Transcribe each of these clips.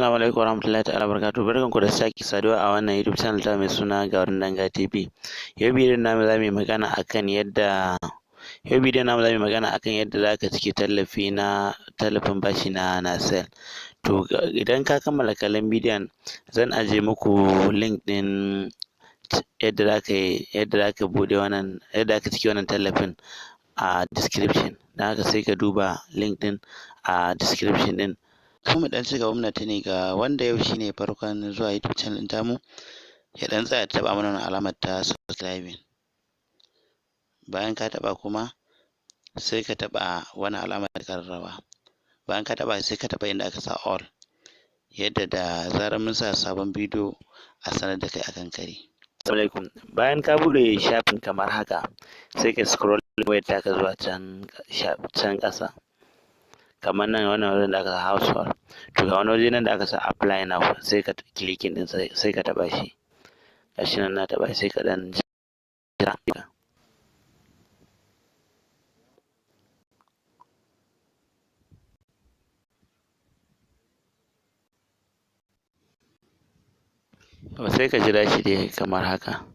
Assalamu alaikum warahmatullahi ta'ala barakatuh. Barkanku da sake saduwa a wannan YouTube channel ta mai suna Garin Danga TV. Yau bidiyon namu za mu yi magana akan yadda zaka cike tallafin bashi na nirsal. To idan ka kammala kallon bidiyon zan aje muku link din yadda zaka cike wannan tallafin a description. Dan haka sai ka duba link din a description din. Mu dan ci gaba muna tuni ga wanda yau shine farkon zuwa YouTube channel din tamu, ya dan tsaya taba mana wannan alamar ta subscribing. Bayan ka taba kuma sai ka taba wannan alamar karrawa. Bayan ka taba sai ka taba inda aka sa all, yadda da zarar mun sa sabon bidiyo a sanar da kai akan kari. Assalamu alaikum. Bayan ka bude shafin kamar haka sai ka scroll wayar taka zuwa can ƙasa. Kamar nan wannan wajen da aka sa household, to ga wani waje nan da aka sa apply now, sai ka clicking din sai ka taba shi. Gashi nan na taba sai ka dan jira. Sai ka jira shi dai kamar haka.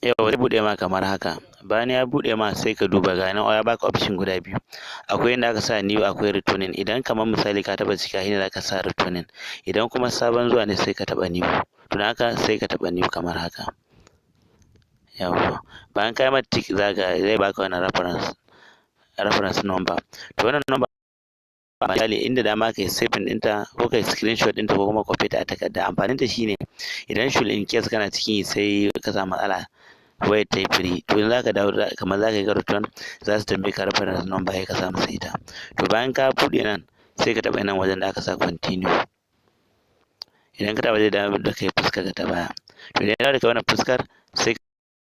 Yau zai bude ma kamar haka. Bayan ya bude ma sai ka duba ga nan ya baka option guda biyu. Akwai inda aka sa new, akwai returning. Idan kamar misali ka taba cika shi ne zaka sa returning. Idan kuma sabon zuwa ne sai ka taba new. To haka sai ka taba new kamar haka. Yawwa. Bayan ka yi mata tick zai baka wannan reference number. To wannan number misali inda dama kai saving ɗinta ko kai screenshot ɗinta ko kuma copy ta a takarda. Amfanin ta shine idan in case kana cikin sai ka samu matsala wayar ta yi free, to in zaka dawo kamar zaka yi return za su tambaye ka reference number sai ka sa musu ita. To bayan ka buɗe nan sai ka taɓa nan wajen da aka sa continue. Idan ka taɓa zai dawo da kai fuskar ka ta baya. To idan ya dawo da kai wannan fuskar sai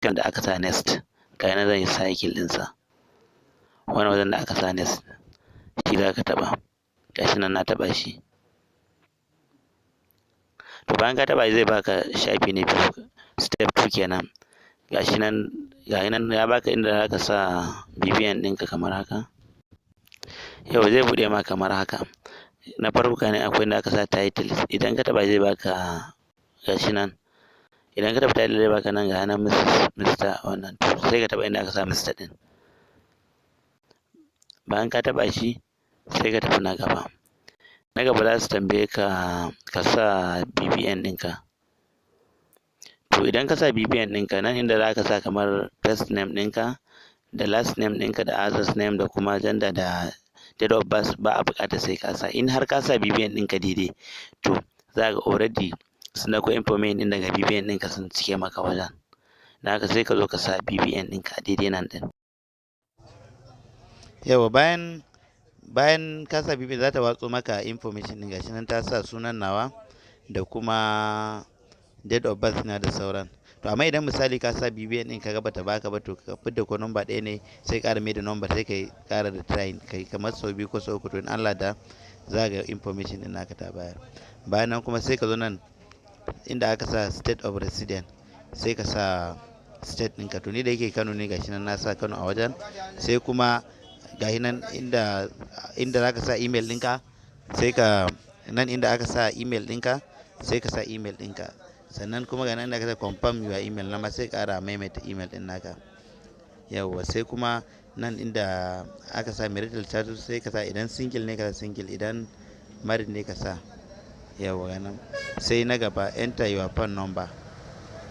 ka da aka sa next. Ga nan zan yi cycle ɗinsa. Wannan wajen da aka sa next shi za ka taɓa. Gashi nan na taɓa shi. To bayan ka taɓa zai baka shafi na biyu, step 2 kenan. Gashi nan ya baka inda zaka sa bibiyan ɗinka kamar haka. Yau zai buɗe ma kamar haka. Na farko ne akwai inda aka sa title. Idan ka taɓa zai baka gashi nan. Idan ka taɓa title zai baka nan ga nan Mr. wannan. Sai ka taɓa inda aka sa Mr. ɗin. Bayan ka taɓa shi sai ka tafi na gaba. Na gaba za su tambaye ka sa BBN ɗinka. To idan ka sa BBN ɗinka nan inda za ka sa kamar first name ɗinka da last name ɗinka da others name da kuma gender da date of birth ba a buƙatar sai ka sa. In har ka sa BBN ɗinka daidai to za ka already sun dauko information ɗin daga BBN ɗinka sun cike maka wajen. Da haka sai ka zo ka sa BBN ɗinka daidai nan ɗin. Yawa bayan ka sa BBN za ta watso maka information ɗin. Gashi nan ta sa sunan nawa da kuma date of birth na da sauran. To amma idan misali ka sa BBN ɗin ka ga bata baka ba, to ka fidda ko number ɗaya ne sai ƙara mai da number sai kai ƙara da try kai kamar sau biyu ko sau uku, to in Allah da za ga information ɗin naka ta bayar. Bayan nan kuma sai ka zo nan inda aka sa state of resident sai ka sa state ɗinka. To ni da yake Kano ne gashi nan na sa Kano a wajen. Sai kuma gashi nan inda za ka sa email ɗinka sai ka nan inda aka sa email ɗinka sai ka sa email ɗinka. Sannan kuma ga nan da ka sa confirm your email na ma sai ƙara maimaita email ɗin naka. Yawwa sai kuma nan inda aka sa marital status sai ka sa idan single ne ka sa single, idan married ne ka sa. Yawwa ga nan sai na gaba enter your phone number.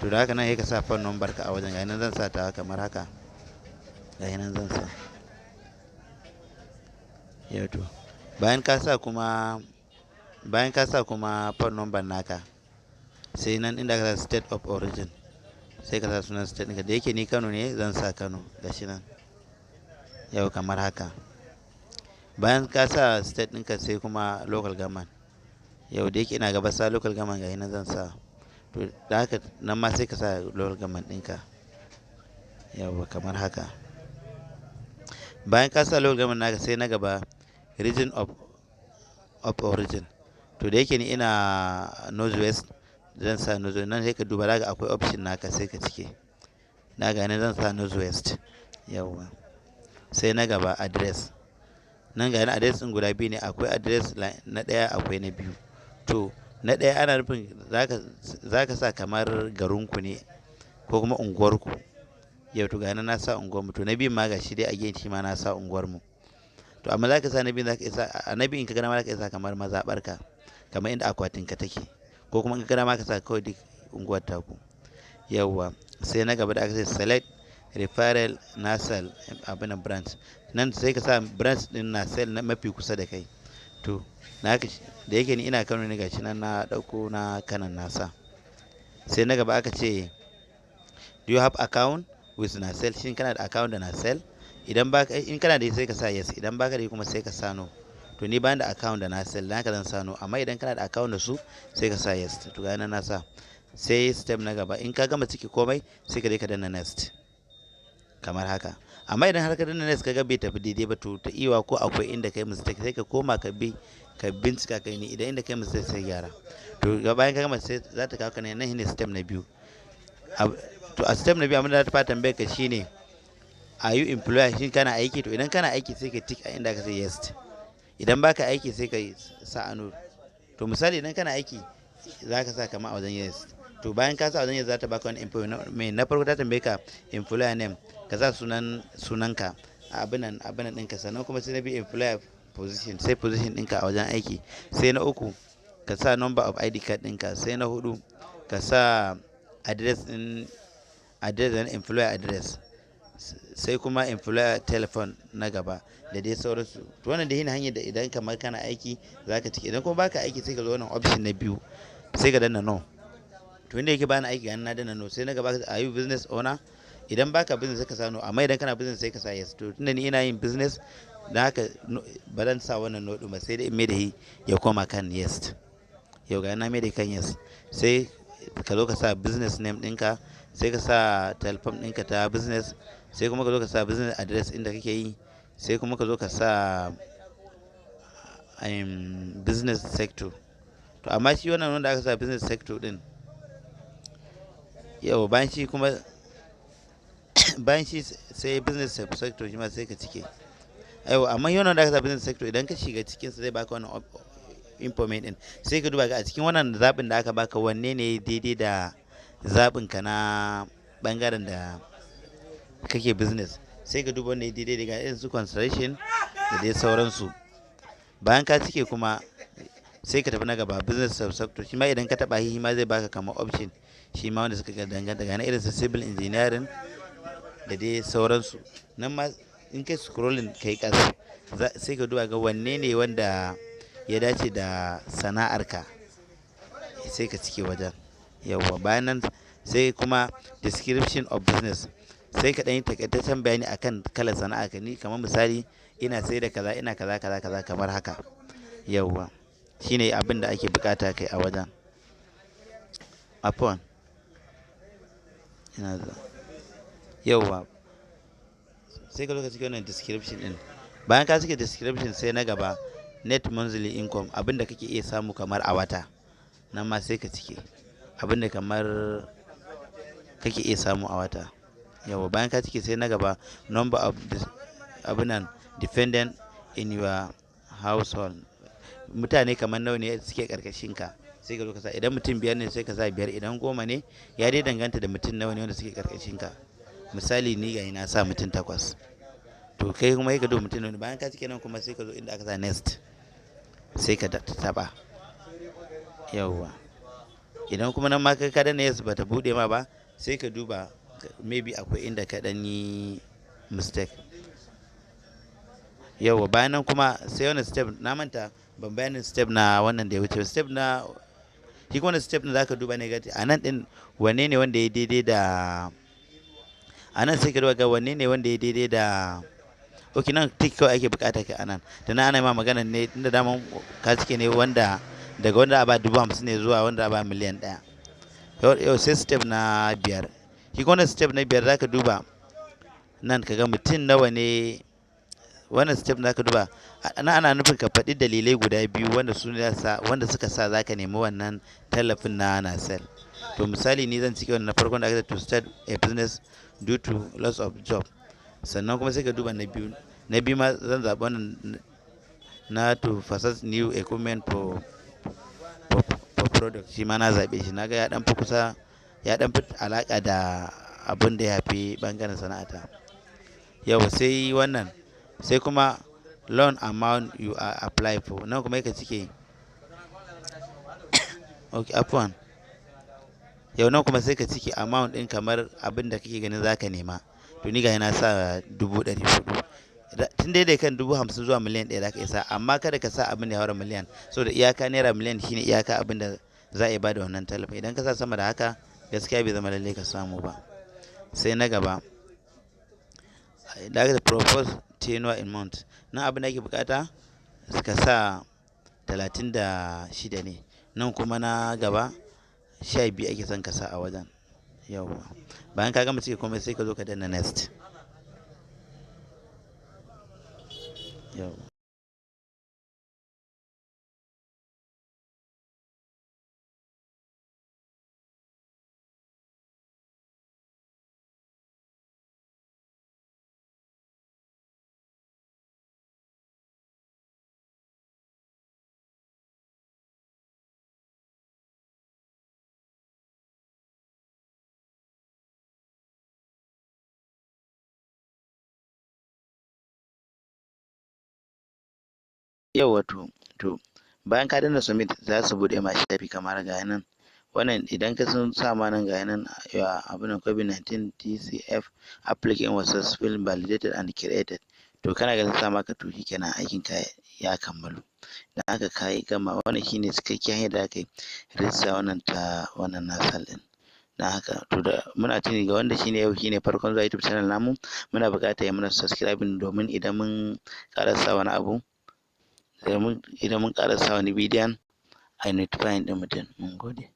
To da haka nan sai ka sa phone number ka a wajen. Ga nan zan sa ta kamar haka. Ga nan zan sa. Yau to bayan ka sa kuma phone number naka sai nan inda ka sa state of origin sai ka sa sunan state ɗinka. Da yake ni Kano ne zan sa Kano. Gashi nan. Yau kamar haka. Bayan ka sa state ɗinka sai kuma local government. Yau da yake ina gaba sa local government gashi nan zan sa. To da haka nan ma sai ka sa local government ɗinka. Yau kamar haka. Bayan ka sa local government naka sai na gaba region of origin. To da yake ni ina northwest zan sa northwest. Nan sai ka duba daga akwai option naka sai ka cike. Na ga ni zan sa northwest. Yawwa sai na gaba address. nan ga address ɗin guda biyu ne, akwai address na ɗaya akwai na biyu. To na ɗaya ana nufin zaka sa kamar garinku ne ko kuma unguwarku. Yau to ga na sa unguwarmu, to na biyun ma ga shi dai a shi ma na sa unguwarmu. To amma zaka sa na biyun, zaka isa a na biyun in ka gana ma zaka isa kamar mazaɓarka, kamar inda akwatinka take, ko kuma in ka gana ma ka sa kawai duk unguwar taku. Yawwa, sai na gaba da aka ce select referral nirsal abin branch, nan sai ka sa branch din nirsal na mafi kusa da kai. To na da yake ni ina Kano ne, gashi nan na dauko na kanan nasa. Sai na gaba aka ce do you have account with nirsal, shin kana da account da nirsal? Idan baka, in kana da sai ka sa yes, idan baka da kuma sai ka sa no. To ni bani da account da nirsal, dan haka zan sa no, amma idan kana da account da su sai ka sa yes. To ga nan na sa. Sai step na gaba, in ka gama ciki komai sai ka je ka danna next kamar haka. Amma idan har ka danna next kaga bai tafi daidai ba, to ta iwa ko akwai inda kai mistake, sai ka koma ka bincika kai ne, idan inda kai mistake sai gyara. To ga bayan ka gama sai za ta kawo ka nan shine step na biyu. To a step na biyu abin da ta fara tambayar ka shine are you employer, shin kana aiki? To idan kana aiki sai ka tick a inda ka sai yes. Idan baka aiki sai ka sa a no. To misali idan kana aiki za ka sa kama a wajen yes. To bayan ka sa a wajen yes za ta baka wani employer na farko, ta tambaye ka employer name, ka sa sunanka a abinan ɗinka. Sannan kuma sai na biyu employer position, sai position ɗinka a wajen aiki. Sai na uku ka sa number of ID card ɗinka. Sai na hudu ka sa address ɗin employer address. Sai kuma employer telephone na gaba da dai sauransu. To wannan da yin hanyar da idan kamar kana aiki za ka cike. Idan kuma baka aiki sai ka zo wannan option na biyu sai ka danna no. To inda yake bani aiki na danna no. Sai na gaba are you business owner, idan baka business sai ka sa no, amma idan kana business sai ka sa yes. To tunda ni ina yin business, dan haka ba zan sa wannan no din ba, sai dai in mai da ya koma kan yes. Yau ga na mai da kan yes. Sai ka zo ka sa business name ɗinka, sai ka sa telephone ɗinka ta business, sai kuma ka zo ka sa business address inda kake yi, sai kuma ka zo ka sa business sector. To amma shi wannan wanda aka sa business sector din, yau bayan shi kuma bayan shi sai business sector shi ma sai ka cike. Yau amma yi wannan da aka sa business sector, idan ka shiga cikin sa zai baka wannan information din, sai ka duba ga a cikin wannan zaɓin da aka baka wanne ne daidai da zaɓin ka na bangaren da kake business. Sai ka duba wanne daidai daga irin su construction da dai sauransu. Bayan ka cike kuma sai ka tafi na gaba business sector, shi ma idan ka taba shi ma zai baka kamar option shi ma wanda suka danganta ga na irin su civil engineering da dai sauransu. Nan ma in kai scrolling kai ƙasa sai ka duba ga wanne ne wanda ya dace da sana'arka, sai ka cike wajen. Yawwa, bayan nan sai kuma description of business, sai ka ɗan yi takaitaccen bayani akan kalar sana'arka. Ni kamar misali ina sai da kaza, ina kaza kaza kaza kamar haka. Yawwa, shine abin da ake bukata kai a wajen. Afwan, ina da yawwa, sai ka zo ka cike wannan description din. Bayan ka cike description sai na gaba net monthly income, abin da kake iya samu kamar a wata. Nan ma sai ka cike abin da kamar kake iya samu a wata. Yawwa, bayan ka cike sai na gaba number of abinan dependent in your household, mutane kamar nawa ne suke karkashin ka, sai ka zo ka sa. Idan mutum 5 ne sai ka sa 5, idan 10 ne ya dai danganta da mutum nawa ne wanda suke karkashin ka. Misali ni ga na sa mutum 8, to kai kuma sai ka duba mutum nawa ne. Bayan ka cike nan kuma sai ka zo inda aka sa next, sai ka taba. Yawwa, idan kuma nan ma ka danna yes ba ta bude ma ba, sai ka duba maybe akwai inda ka dan yi mistake. Yawwa, bayan nan kuma sai wannan step na manta ban bayanin step na wannan da ya wuce. Step na shi kuma step na zaka duba ne gati a nan din wanne ne wanda ya daidai da a nan, sai ka duba ga wanne ne wanda ya daidai da ok, nan tick kawai ake bukata ka anan. Da na ana ma magana ne inda daman ka cike ne wanda daga wanda a ba 50,000 ne zuwa wanda a ba miliyan 1. Yau sai step na 5. Shi kuma step na 5 zaka duba nan kaga mutum nawa ne. Wannan step zaka duba ana nufin ka faɗi dalilai guda biyu wanda suka sa zaka nemi wannan tallafin na nirsal. To misali ni zan cike wannan na farkon da aka ce to start a business due to loss of job. Sannan kuma sai ka duba na biyu ma zan zaɓi wannan na to process new equipment for product, shi ma na zaɓe shi, naga ya ɗan fi kusa, ya ɗan fi alaƙa da abin da ya fi ɓangaren sana'ata. Yau sai wannan, sai kuma loan amount you are apply for, nan kuma yake cike. Ok, afwan. Yau nan kuma sai ka cike amount ɗin kamar abin da kake ganin zaka nema. To ni ga na sa 400,000. Tun dai kan 50,000 zuwa miliyan 1 zaka isa, amma kada ka sa abin da ya haura miliyan, saboda iyaka naira miliyan shine iyaka abin da za a yi bada wannan tallafin. Idan ka sa sama da haka, gaskiya bai zama lallai ka samu ba. Sai na gaba, da aka propose tenure in month, nan abin da ake bukata ka sa 36 ne, nan kuma na gaba 12 ake son ka sa a wajen. Yawwa, bayan ka gama cike komai sai ka zo ka danna next. Yawwa. Yawwa, to bayan ka danna submit za su bude ma shafi kamar ga nan. Wannan idan ka sun sa ma nan ga nan abin nan COVID-19 TCF application was successfully validated and created. To kana ga sun sa maka to shikenan aikin ka ya kammalu. Dan haka kai gama, wannan shine cikakken hanyar da aka yi rijista wannan nirsal din. Dan haka to da muna tuni ga wanda shine yau shine farkon zuwa YouTube channel namu, muna buƙatar ya mana subscribing domin idan mun karasa wani abu, idan mun ƙara sa wani bidiyon a notifying ɗin mutum. Mun gode.